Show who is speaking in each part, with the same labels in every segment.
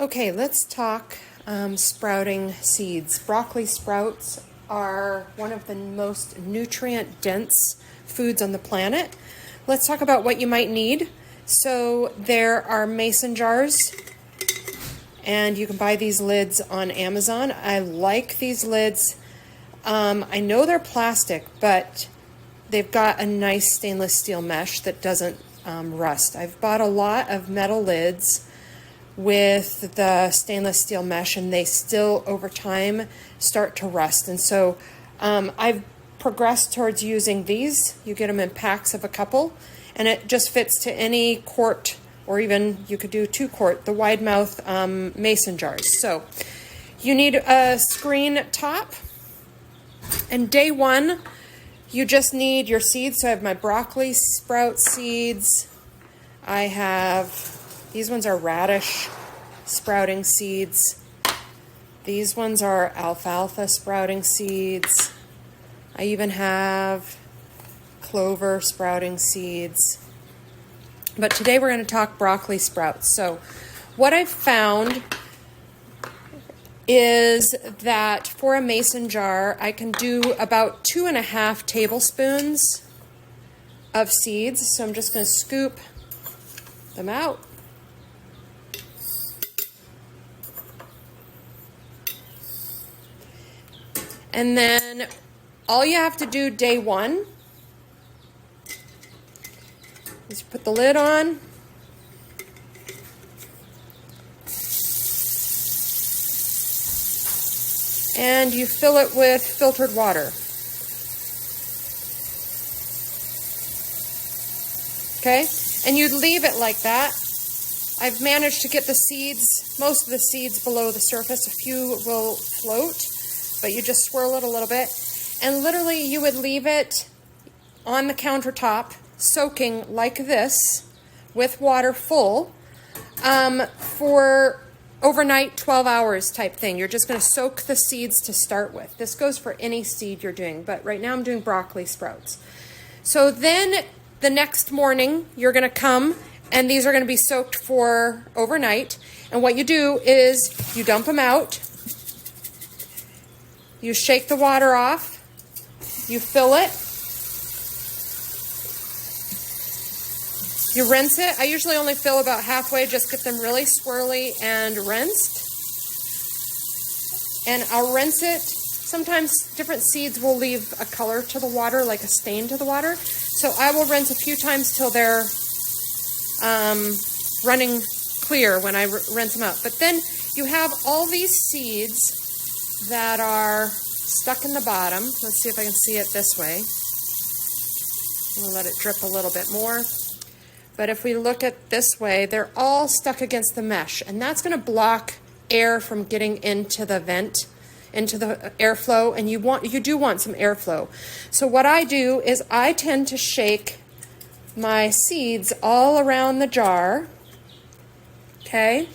Speaker 1: Okay, let's talk sprouting seeds. Broccoli sprouts are one of the most nutrient-dense foods on the planet. Let's talk about what you might need. So there are mason jars, and you can buy these lids on Amazon. I like these lids. I know they're plastic, but they've got a nice stainless steel mesh that doesn't rust. I've bought a lot of metal lids with the stainless steel mesh, and they still over time start to rust. And so I've progressed towards using these. You get them in packs of a couple, and it just fits to any quart, or even you could do 2-quart, the wide mouth mason jars. So you need a screen top, and day one you just need your seeds. So I have my broccoli sprout seeds. I have, these ones are radish sprouting seeds. These ones are alfalfa sprouting seeds. I even have clover sprouting seeds. But today we're going to talk broccoli sprouts. So what I've found is that for a mason jar, I can do about 2.5 tablespoons of seeds. So I'm just going to scoop them out. And then all you have to do day one is you put the lid on, and you fill it with filtered water. Okay? And you'd leave it like that. I've managed to get the seeds, most of the seeds below the surface. A few will float, but you just swirl it a little bit. And literally you would leave it on the countertop, soaking like this, with water full, for overnight, 12 hours type thing. You're just going to soak the seeds to start with. This goes for any seed you're doing, but right now I'm doing broccoli sprouts. So then the next morning you're going to come, and these are going to be soaked for overnight. And what you do is you dump them out, you shake the water off, you fill it, you rinse it. I usually only fill about halfway, just get them really swirly and rinsed. And I'll rinse it. Sometimes different seeds will leave a color to the water, like a stain to the water. So I will rinse a few times till they're running clear when I rinse them out. But then you have all these seeds that are stuck in the bottom. Let's see if I can see it this way. I'm gonna let it drip a little bit more. But if we look at this way, they're all stuck against the mesh, and that's gonna block air from getting into the vent, into the airflow, and you do want some airflow. So what I do is I tend to shake my seeds all around the jar, okay?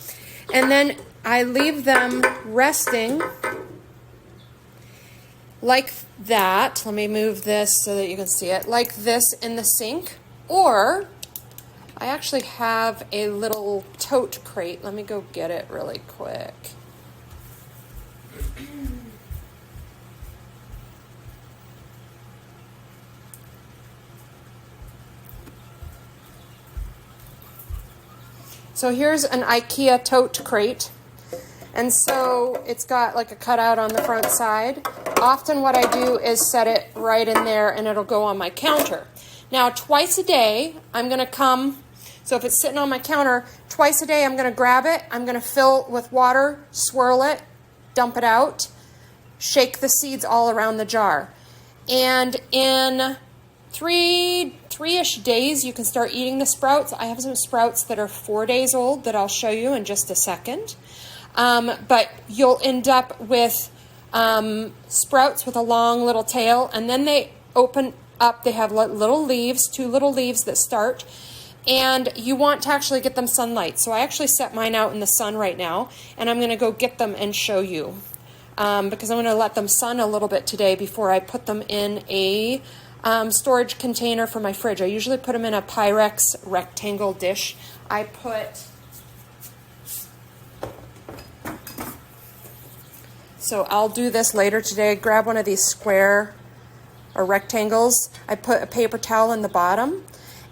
Speaker 1: And then I leave them resting like that. Let me move this so that you can see it. Like this in the sink. Or I actually have a little tote crate. Let me go get it really quick. So here's an IKEA tote crate. And so it's got like a cutout on the front side. Often what I do is set it right in there, and it'll go on my counter. Now twice a day I'm going to come, so if it's sitting on my counter, twice a day I'm going to grab it, I'm going to fill with water, swirl it, dump it out, shake the seeds all around the jar. And in three-ish days you can start eating the sprouts. I have some sprouts that are 4 days old that I'll show you in just a second. But you'll end up with sprouts with a long little tail, and then they open up. They have little leaves, 2 little leaves that start, and you want to actually get them sunlight. So I actually set mine out in the sun right now, and I'm going to go get them and show you, because I'm going to let them sun a little bit today before I put them in a storage container for my fridge. I usually put them in a Pyrex rectangle dish. I put So I'll do this later today. Grab one of these square or rectangles. I put a paper towel in the bottom,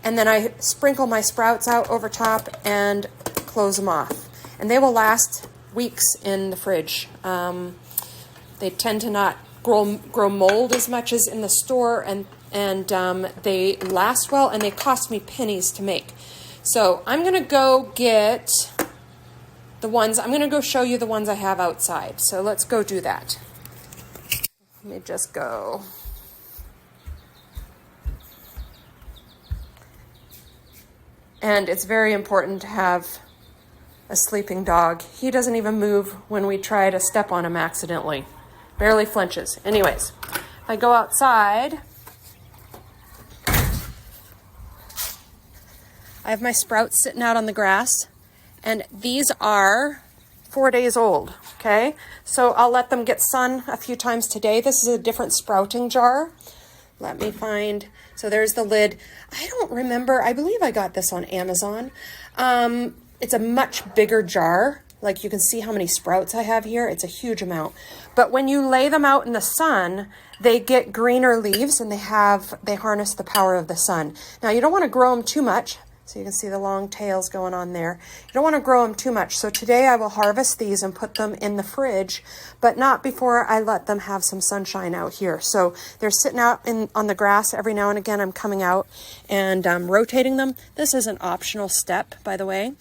Speaker 1: and then I sprinkle my sprouts out over top and close them off. And they will last weeks in the fridge. They tend to not grow mold as much as in the store, and they last well, and they cost me pennies to make. So I'm going to go get the ones, I'm going to go show you the ones I have outside. So let's go do that. Let me just go. And it's very important to have a sleeping dog. He doesn't even move when we try to step on him accidentally. Barely flinches. Anyways, I go outside. I have my sprouts sitting out on the grass, and these are 4 days old, okay? So I'll let them get sun a few times today. This is a different sprouting jar. Let me find, so there's the lid. I don't remember, I believe I got this on Amazon. It's a much bigger jar. Like, you can see how many sprouts I have here. It's a huge amount. But when you lay them out in the sun, they get greener leaves, and they harness the power of the sun. Now, you don't want to grow them too much. So you can see the long tails going on there. You don't want to grow them too much. So today I will harvest these and put them in the fridge, but not before I let them have some sunshine out here. So they're sitting out on the grass. Every now and again I'm coming out and rotating them. This is an optional step, by the way.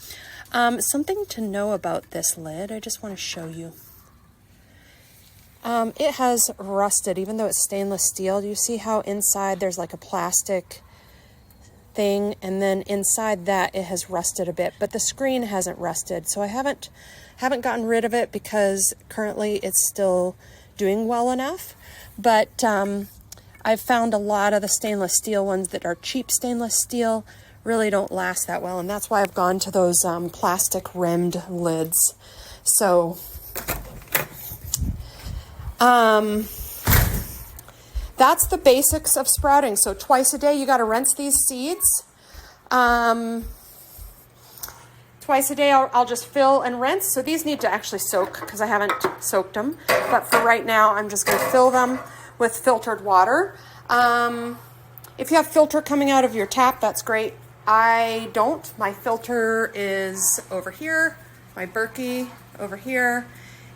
Speaker 1: Something to know about this lid, I just want to show you. It has rusted, even though it's stainless steel. Do you see how inside there's like a plastic thing, and then inside that it has rusted a bit, but the screen hasn't rusted, so I haven't gotten rid of it because currently it's still doing well enough. But I've found a lot of the stainless steel ones that are cheap stainless steel really don't last that well, and that's why I've gone to those plastic rimmed lids. So that's the basics of sprouting. So twice a day, you got to rinse these seeds. Twice a day, I'll just fill and rinse. So these need to actually soak because I haven't soaked them. But for right now, I'm just going to fill them with filtered water. If you have filter coming out of your tap, that's great. I don't. My filter is over here, my Berkey over here,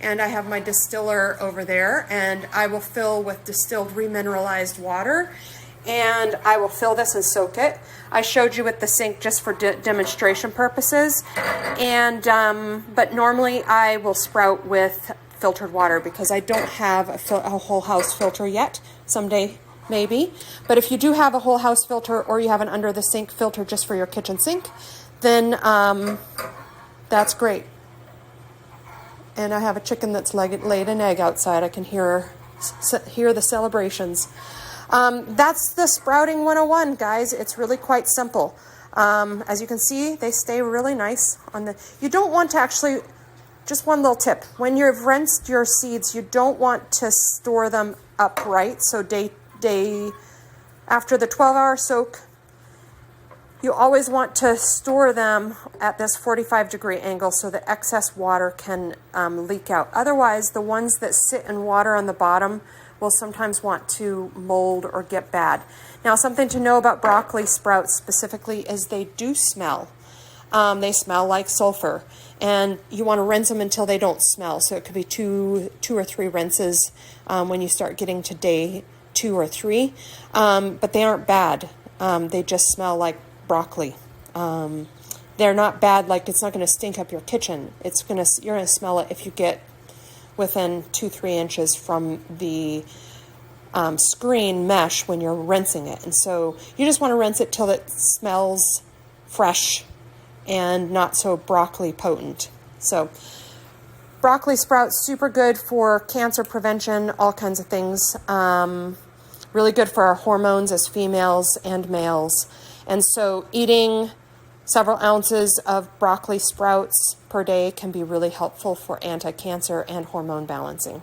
Speaker 1: and I have my distiller over there, and I will fill with distilled remineralized water, and I will fill this and soak it. I showed you with the sink just for demonstration purposes, and but normally I will sprout with filtered water because I don't have a whole house filter yet. Someday maybe, but if you do have a whole house filter, or you have an under the sink filter just for your kitchen sink, then that's great. And I have a chicken that's laid an egg outside. I can hear the celebrations. That's the sprouting 101, guys. It's really quite simple. As you can see, they stay really nice on the. You don't want to actually. Just one little tip: when you've rinsed your seeds, you don't want to store them upright. So after the 12-hour soak, you always want to store them at this 45-degree angle so the excess water can leak out. Otherwise, the ones that sit in water on the bottom will sometimes want to mold or get bad. Now, something to know about broccoli sprouts specifically is they do smell. They smell like sulfur, and you want to rinse them until they don't smell. So it could be two or three rinses when you start getting to day 2 or 3, but they aren't bad. They just smell like broccoli. They're not bad, like it's not going to stink up your kitchen. You're going to smell it if you get within 2-3 inches from the screen mesh when you're rinsing it. And so you just want to rinse it till it smells fresh and not so broccoli potent. So broccoli sprouts, super good for cancer prevention, all kinds of things. Really good for our hormones as females and males. And so eating several ounces of broccoli sprouts per day can be really helpful for anti-cancer and hormone balancing.